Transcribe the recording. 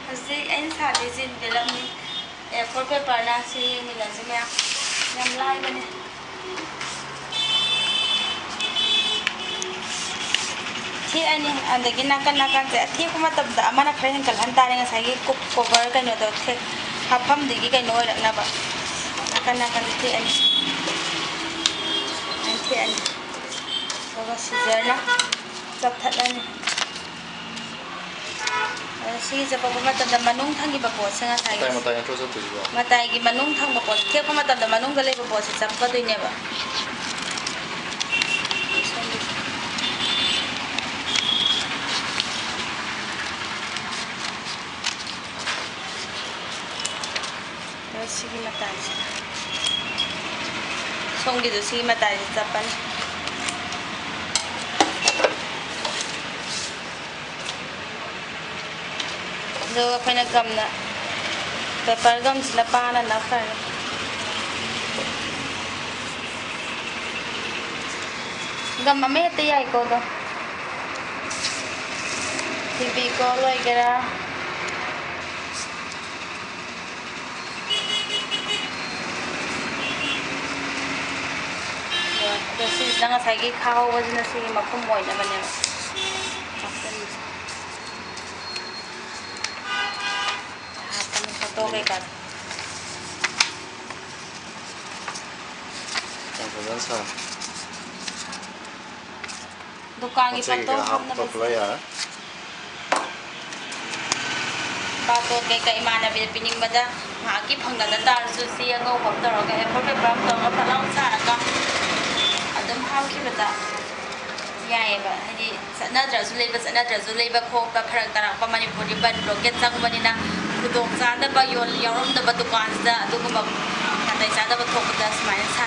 ꯍꯧꯖꯤꯛ ꯑꯩꯅ ꯁꯥꯗꯣꯏꯁꯦ ꯗꯤꯂꯝꯅꯤ A4 ꯄꯦꯄꯔꯅ ꯁꯤ ꯌꯦꯡꯃꯤꯟꯅꯁꯤ ꯃꯌꯥꯝ ꯌꯥꯝ ꯂꯥꯏꯕꯅꯦ ꯊꯦꯛꯑꯅꯤ ꯑꯗꯒꯤ ꯅꯥꯀꯟ ꯅꯥꯀꯟꯁꯦ ꯊꯦꯛꯄ ꯃꯇꯝꯗ ꯑꯃꯅ ꯈꯔ ꯍꯦꯟꯀꯠꯍꯟ ꯇꯥꯔꯦ ꯉꯁꯥꯏꯒꯤ ꯀꯣꯚꯔ ꯀꯩꯅꯣꯗꯣ ꯍꯥꯞꯐꯝꯗꯒꯤ ꯀꯩꯅꯣ ꯑꯣꯏꯔꯛꯅꯕ nakan nakan tian tian bawa scissor chop thatani si chop pa matam da manung thangi ba pot sanga sai matai to chop tuiba matai gi manung thang ba pot thek pa matam da manung da le ba pot si chop ka duine ba sigi matai song gitu sigi matai chapan do apna gam na paper gam sila pa na far gam ame te yai ko do tv ko loi gara si nang sagi khao wajna si makum moi na bane hapan photo ke ka jangan sa dukan ki photo hamna ba ya pato ke ka imana bi pining bada ha ki phangda da tar su si angau pham tar ga e photo pram to ga phalang sa ka adam hau ki bata yai ba hadi sana dra zu leba kho ba pharak tara pa manipuri ban rocket sang banina khudong cha da ba yol yarom da ba dukan da adu ko ba tai cha da ba thok da smile sa